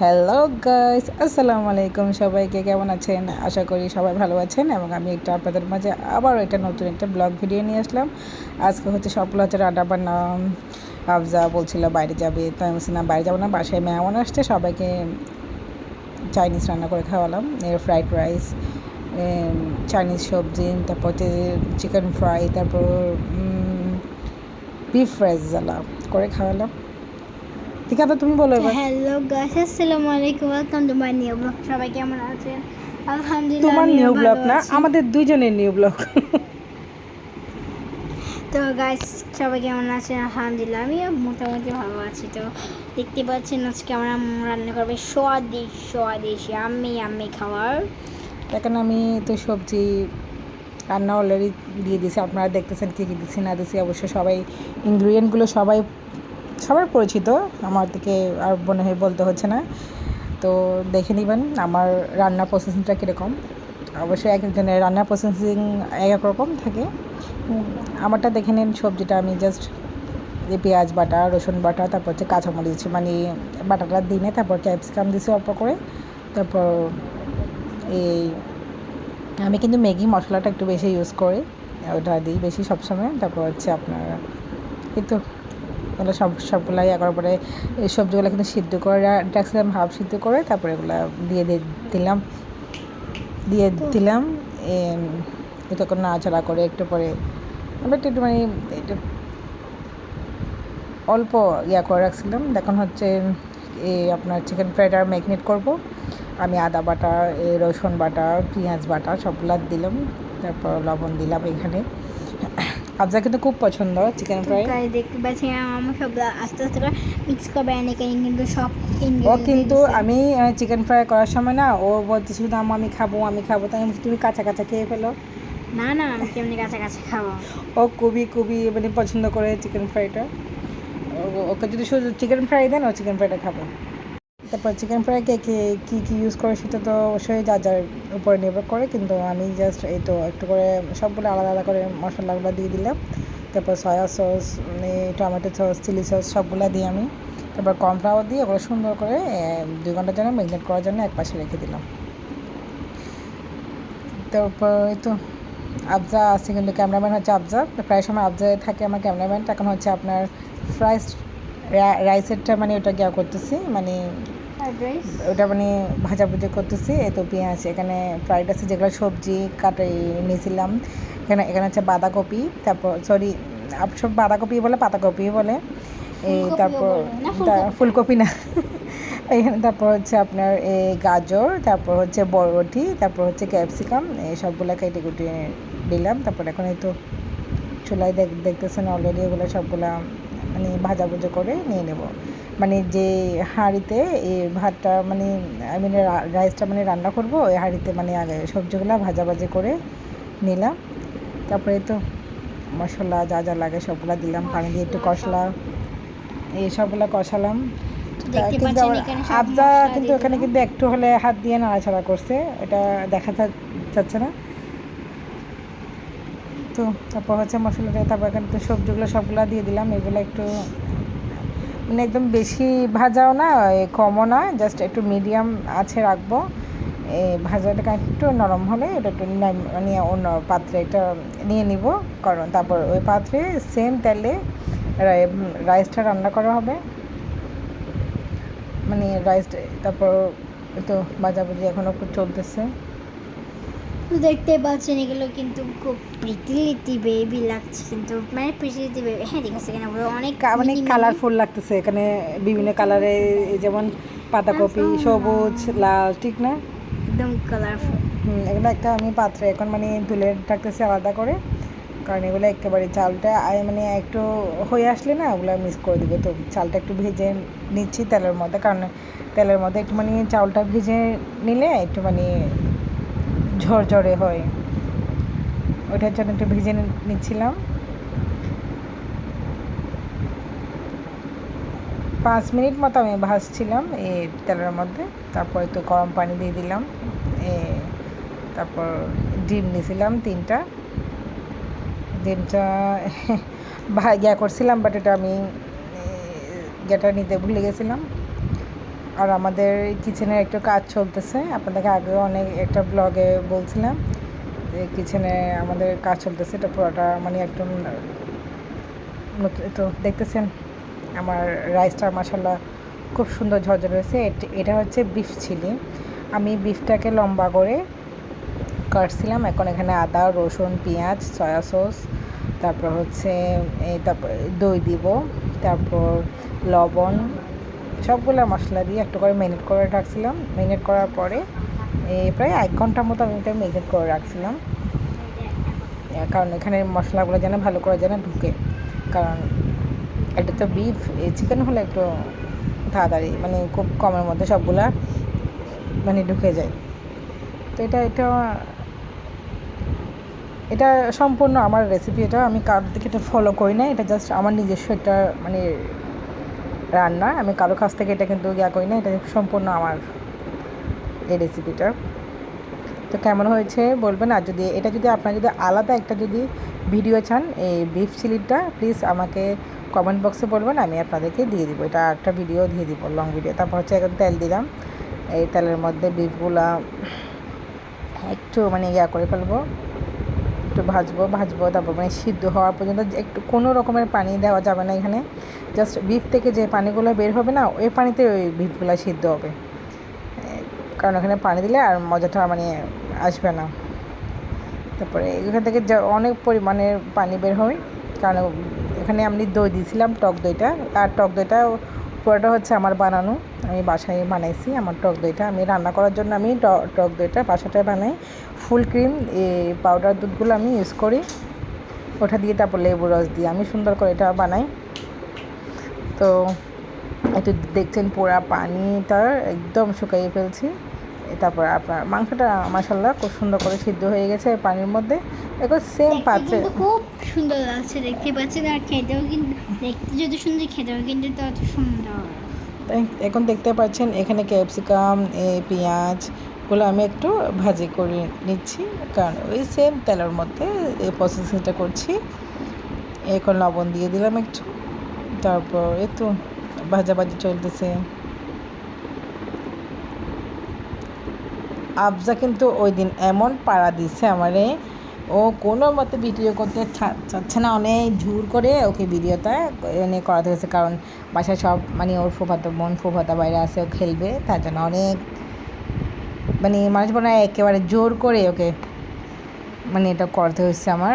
Hello guys, আসসালামু আলাইকুম। সবাইকে কেমন আছেন? আশা করি সবাই ভালো আছেন এবং আমি একটা আপনাদের মাঝে আবারও একটা নতুন একটা ব্লগ ভিডিও নিয়ে আসলাম। আজকে হচ্ছে সফল হচ্ছে রান্না বান্না। আফজা বলছিল বাইরে যাবে, তো আমি বলছি না বাইরে যাবো না, বাসায় মেহমান আসছে, সবাইকে চাইনিজ রান্না করে খাওয়ালাম। ফ্রাইড রাইস, চাইনিজ সবজি, তারপর হচ্ছে চিকেন ফ্রাই, তারপর বিফ রাইস জ্বালা করে খাওয়ালাম। ঠিক আছে, তুমি বলো এবার। হ্যালো গাইস, আসসালামু আলাইকুম। Welcome to my new blog. সবাই কেমন আছেন? আলহামদুলিল্লাহ, তোমার আমিও নিউ ব্লগ ভালো না, আছি। আমাদের দুইজনের নিউ ব্লগ। তো গাইস, সবাই কেমন আছেন? আলহামদুলিল্লাহ, আমিও মোটামুটি ভালো আছি। তো দেখতে পাচ্ছেন আজকে আমরা রান্না করবে স্বাদিষ্ট আমি খাবার। এখন আমি তো সবজি রান্না অলরেডি দিয়ে দিয়েছি, আপনারা দেখতেছেন কী কী দিচ্ছি না দিচ্ছি। অবশ্যই সবাই ইনগ্রিডিয়েন্টগুলো সবার পরিচিত, আমার দিকে আর মনে হয় বলতে হচ্ছে না। তো দেখে নেবেন আমার রান্নার প্রসেসিংটা কীরকম। অবশ্যই এক একজনের রান্নার প্রসেসিং এক এক রকম থাকে। আমারটা দেখে নিন। সবজিটা আমি জাস্ট পেঁয়াজ বাটা, রসুন বাটা, তারপর হচ্ছে কাঁচামরিচ মানে বাটাটা দিনে, তারপর ক্যাপসিকাম দিয়েছি অল্প করে। তারপর এই আমি কিন্তু ম্যাগি মশলাটা একটু বেশি ইউজ করি, ওটা দিই বেশি সবসময়। তারপর হচ্ছে আপনার কিন্তু এগুলো সবগুলাই একবার পরে এই সবজিগুলো কিন্তু সিদ্ধ করে রাখছিলাম, হাফ সিদ্ধ করে, তারপরে এগুলো দিলাম দিয়ে দিলাম এটা করে নাড়াচাড়া করে একটু পরে আমরা একটু মানে একটু অল্প করে রাখছিলাম। এখন হচ্ছে আপনার চিকেন ফ্রাইড ম্যাগনেট করব। আমি আদা বাটা, রসুন বাটা, পেঁয়াজ বাটা সবগুলো দিলাম, তারপর লবণ দিলাম এখানে। আফজা কিন্তু খুব পছন্দ চিকেন ফ্রাই। দেখতে পাচ্ছি আমার সব আস্তে আস্তে করে মিক্স করবে, কিন্তু সব ও কিন্তু আমি চিকেন ফ্রাই করার সময় না, ও বলতে শুধু আমি খাবো তাই আমি তুমি কাঁচা কাঁচা খেয়ে ফেলো। না না, আমি কেমনি কাছাকাছি খাবো। ও খুবই মানে পছন্দ করে চিকেন ফ্রাইটা। ওকে যদি শুধু চিকেন ফ্রাই দেন, ও চিকেন ফ্রাইটা খাবে। তারপর চিকেন ফ্রাইকে কী ইউজ করে সেটা তো অবশ্যই যার উপরে নির্ভর করে, কিন্তু আমি জাস্ট এই তো একটু করে সবগুলো আলাদা আলাদা করে মশলাগুলো দিয়ে দিলাম। তারপর soy sauce, tomato sauce, chilli sauce সবগুলো দিয়ে আমি তারপর কর্নফ্লাওয়ার দিয়ে ওগুলো সুন্দর করে 2 ঘন্টার জন্য ম্যারিনেট করার জন্য একপাশে রেখে দিলাম। তারপর এই তো আফজা আছে, কিন্তু ক্যামেরাম্যান হচ্ছে আফজা, প্রায় সময় আফজায় থাকে আমার ক্যামেরাম্যানটা। এখন হচ্ছে আপনার ফ্রাইড রাইসেরটা মানে ওটা গিয়া করতেছি, মানে ওটা মানে ভাজাভুজি করতেছি। এই তো পেঁয়াজ এখানে ফ্রাইড রাইসে যেগুলো সবজি কাটে নিয়েছিলাম, এখানে হচ্ছে বাঁধাকপি, তারপর সরি সব বাঁধাকপি বলে, পাতাকপি বলে, এই তারপর ফুলকপি না এখানে, তারপর হচ্ছে আপনার এই গাজর, তারপর হচ্ছে বরবটি, তারপর হচ্ছে ক্যাপসিকাম, এই সবগুলো কেটে কুটিয়ে দিলাম। তারপর এখন এই তো চুলায় দেখতেছেন অলরেডি এগুলো সবগুলা মানে ভাজাভুজি করে নিয়ে নেব। মানে যে হাঁড়িতে এই ভাতটা মানে আমি রাইসটা মানে রান্না করব, ওই হাঁড়িতে মানে আগে সবজিগুলো ভাজাভাজি করে নিলাম। তারপরে তো মশলা যা যা লাগে সবগুলো দিলাম, পানি দিয়ে একটু কষলাম, এই সবগুলো কষালাম। কিন্তু আফজা কিন্তু এখানে কিন্তু একটু হলে হাত দিয়ে নাড়াচাড়া করছে, এটা দেখা যাচ্ছে না। তো তারপর হচ্ছে মশলাটা, তারপর এখানে তো সবজিগুলো সবগুলো দিয়ে দিলাম। এগুলো একটু মানে একদম বেশি ভাজাও না, কমও না, জাস্ট একটু মিডিয়াম আছে রাখবো। এই ভাজাটাকে একটু নরম হলে এটা একটু মানে অন্য পাত্রে এটা নিয়ে নিব, কারণ তারপর ওই পাত্রে সেম তেলে রাইসটা রান্না করা হবে। মানে রাইসটা তারপর তো ভাজাভুজি এখনও একটু চলতেছে। দেখতে পাচ্ছেন এগুলো কিন্তু খুব প্রিটি বেবি লাগছে, কিন্তু মানে প্রিটি বেবি। হ্যাঁ, ঠিক আছে, এখানে অনেক মানে কালারফুল লাগতেছে, এখানে বিভিন্ন কালারে, যেমন পাতাকপি সবুজ, লাল, ঠিক না? একদম কালারফুল। এগুলো একটা আমি পাত্রে এখন মানে তুলে রাখতেছি আলাদা করে, কারণ এগুলো একেবারে চালটা মানে একটু হয়ে আসলে না ওগুলো মিক্স করে দেবো। তো চালটা একটু ভেজে নিচ্ছি তেলের মধ্যে, কারণ তেলের মধ্যে একটু মানে চাউলটা ভেজে নিলে একটু মানে ঝরঝরে হয়, ওইটার জন্য একটু ভেজে নিচ্ছিলাম। 5 মিনিট মতো আমি ভাজছিলাম এই তেলের মধ্যে। তারপর একটু গরম পানি দিয়ে দিলাম, তারপর ডিম নিয়েছিলাম 3টা। ডিমটা করছিলাম, বাট এটা আমি নিতে ভুলে গেছিলাম। আর আমাদের কিচেনের একটু কাজ চলতেছে, আপনাদেরকে আগেও অনেক একটা ব্লগে বলছিলাম যে কিচেনে আমাদের কাজ চলতেছে। এটা পুরোটা মানে একদম নতুন। তো দেখতেছেন আমার রাইসটা মাশাআল্লাহ খুব সুন্দর ঝরঝরে হয়েছে। এটা হচ্ছে বিফ চিলি। আমি বিফটাকে লম্বা করে কাটছিলাম। এখন এখানে আদা, রসুন, পেঁয়াজ, সয়া সস, তারপর হচ্ছে তারপর দই দিব, তারপর লবণ, সবগুলো মশলা দিয়ে একটু করে ম্যারিনেট করে রাখছিলাম। ম্যারিনেট করার পরে প্রায় 1 ঘন্টার মতো আমি এটা ম্যারিনেট করে রাখছিলাম, কারণ এখানে মশলাগুলো যেন ভালো করে যেন ঢুকে। কারণ এটা তো বিফ, চিকেন হলে একটু তাড়াতাড়ি মানে খুব কমের মধ্যে সবগুলা মানে ঢুকে যায়। তো এটা সম্পূর্ণ আমার রেসিপি। এটা আমি কার থেকে এটা ফলো করি না, এটা জাস্ট আমার নিজস্ব একটা মানে রান্না। আমি কারো কাছ থেকে এটা কিন্তু করি না, এটা সম্পূর্ণ আমার এই রেসিপিটা। তো কেমন হয়েছে বলবেন। আর যদি আপনার যদি আলাদা একটা যদি ভিডিও চান এই বিফ চিলিটা, প্লিজ আমাকে কমেন্ট বক্সে বলবেন, আমি আপনাদেরকে দিয়ে দিব। এটা একটা ভিডিও দিয়ে দিব, লং ভিডিও। তারপর হচ্ছে এখন তেল দিলাম, এই তেলের মধ্যে বিফগুলা একটু মানে করে ফেলবো, একটু ভাজবো। তারপর মানে সিদ্ধ হওয়ার পর্যন্ত একটু কোনো রকমের পানি দেওয়া যাবে না এখানে। জাস্ট বিফ থেকে যে পানিগুলো বের হবে না, ওই পানিতে ওই বিফগুলো সিদ্ধ হবে। কারণ এখানে পানি দিলে আর মজাটা মানে আসবে না। তারপরে এখান থেকে অনেক পরিমাণের পানি বের হয়, কারণ এখানে আমি দই দিয়েছিলাম, টক দইটা। আর টক দইটা পুরোটা হচ্ছে আমার বানানো, আমি বাসায় বানাইছি। আমার টক দইটা আমি রান্না করার জন্য আমি টক দইটা বাসাটায় বানাই। ফুল ক্রিম এই পাউডার দুধগুলো আমি ইউজ করি, ওটা দিয়ে তারপর লেবুর রস দিয়ে আমি সুন্দর করে এটা বানাই। তো একটু দেখছেন পুরা পানিটা একদম শুকিয়ে ফেলছি। তারপর আপনার মাংসটা মাশাআল্লাহ খুব সুন্দর করে সিদ্ধ হয়ে গেছে পানির মধ্যে। এখন সেম পাত্রে খুব সুন্দর লাগছে, দেখতে পাচ্ছেন। আর খেতেও কিন্তু দেখতে যত সুন্দর, খেতেও কিন্তু তত সুন্দর। এখন দেখতে পাচ্ছেন এখানে ক্যাপসিকাম, পেঁয়াজগুলো আমি একটু ভাজি করে নিচ্ছি, কারণ ওই সেম তেলের মধ্যে এই প্রসেসিংটা করছি। এখন লবণ দিয়ে দিলাম একটু, তারপর একটু ভাজাভাজি চলতেছে। আফজা কিন্তু ওই দিন এমন পাড়া দিচ্ছে আমারে, ও কোনো মতে ভিডিও করতে চাচ্ছে না, অনেক জোর করে ওকে ভিডিওটা এনে করাতে হয়েছে। কারণ বাসায় সব মানে ওর ফুফাতো বাইরে আছে, ও খেলবে, তার জন্য অনেক মানে মানুষ মনে হয় একেবারে জোর করে ওকে মানে এটা করতে হয়েছে। আমার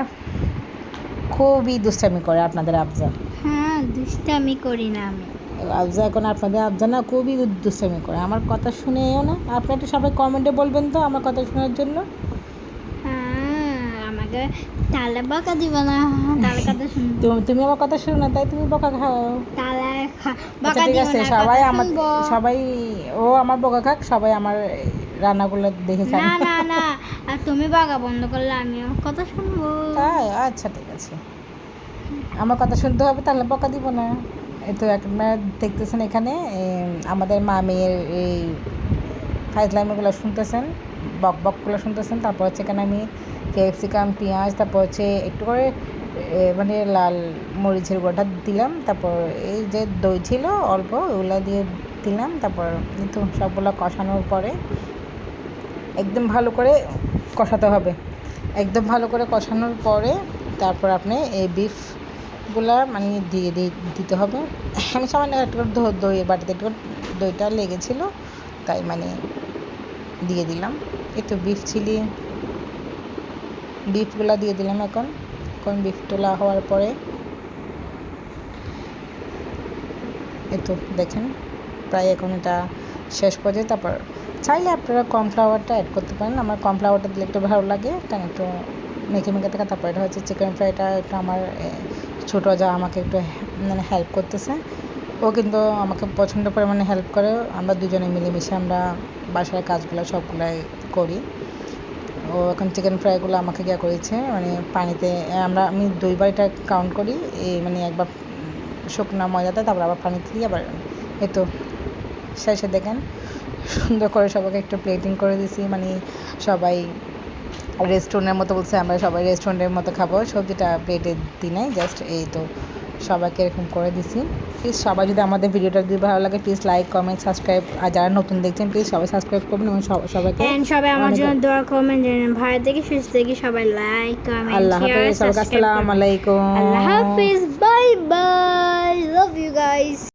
খুবই দুষ্টামি করে আপনাদের আফজা। হ্যাঁ, দুষ্টামি করি না আমি। আফজা এখন আপনাদের আফজা না খুবই দুষ্টামি করে, আমার কথা শুনেও না। আপনারা একটু সবাই কমেন্টে বলবেন তো আমার কথা শোনার জন্য। আমাকে তাহলে বকা দিবে না, তাহলে কথা শুনবো। তুমি আমার কথা শুনো না, তাই তুমি বকা খাও। তাহলে আচ্ছা বকা ঠিক দিবে আছে, না, সবাই কথা আমার শুনবো। সবাই ও আমার বকা খাক, সবাই আমার রান্নাগুলো দেখে খান। না না না, আর তুমি বকা বন্ধ করলে আমিও কথা শুনবো। তাই আচ্ছা ঠিক আছে, আমার কথা শুনতে হবে, তাহলে বকা দিব না। এই তো আপনারা দেখতেছেন এখানে আমাদের মা মেয়ের এই ফাইজলামিগুলো শুনতেছেন, বকগুলো শুনতেছেন। তারপর হচ্ছে এখানে আমি ক্যাপসিকাম, পেঁয়াজ, তারপর হচ্ছে একটু করে মানে লাল মরিচের গুঁড়োটা দিলাম। তারপর এই যে দই ছিল অল্প, ওগুলো দিয়ে দিলাম। তারপর কিন্তু সবগুলো কষানোর পরে একদম ভালো করে কষাতে হবে। একদম ভালো করে কষানোর পরে তারপর আপনি এই বিফগুলা মানে দিতে হবে। আমি সামান্য একটু দই বাটিতে একটু দইটা লেগেছিলো, তাই মানে দিয়ে দিলাম। এই তো বিফগুলা দিয়ে দিলাম। এখন বিফ তোলা হওয়ার পরে এই তো দেখেন প্রায় এখন এটা শেষ পর্যায়ে। তারপর চাইলে আপনারা কর্নফ্লাওয়ারটা অ্যাড করতে পারেন, আমার কর্নফ্লাওয়ারটা দিলে একটু ভালো লাগে, কারণ একটু মেখে থাকে। তারপর এটা হচ্ছে চিকেন ফ্রাইটা, একটু আমার ছোটো যা আমাকে একটু মানে হেল্প করতেছে, ও কিন্তু আমাকে প্রচণ্ড পরিমাণে হেল্প করে। আমরা দুজনে মিলেমিশে আমরা বাসার কাজগুলো সবগুলাই করি। ও এখন চিকেন ফ্রাইগুলো আমাকে করেছে মানে পানিতে আমি 2বার এটা কাউন্ট করি, এই মানে একবার শুকনো ময়দাতে, তারপর আবার পানিতে দিয়ে আবার এই তো শেষে দেখেন সুন্দর করে সবাইকে একটু প্লেটিং করে দিছি। মানে সবাই রেস্টুরেন্টের মতো বলছে, আমরা সবাই রেস্টুরেন্টের মতো খাবো। সবজিটা প্লেটে দিই নাই, জাস্ট এই তো সবাইকে এরকম করে দিছি। প্লিজ সবাই যদি আমাদের ভিডিওটা যদি ভালো লাগে প্লিজ লাইক কমেন্ট সাবস্ক্রাইব, আর যারা নতুন দেখছেন প্লিজ সবাই সাবস্ক্রাইব করবেন এবং সবাইকে এন্ড সবাই আমার অনেক- জন্য দোয়া করবেন যেন ভালো থেকে সুস্থ থেকে সবাই লাইক কমেন্ট আল্লাহ শেয়ার হাফেজ, সবাইকে আসসালামু আলাইকুম। আল্লাহ হাফিজ, bye bye, love you guys.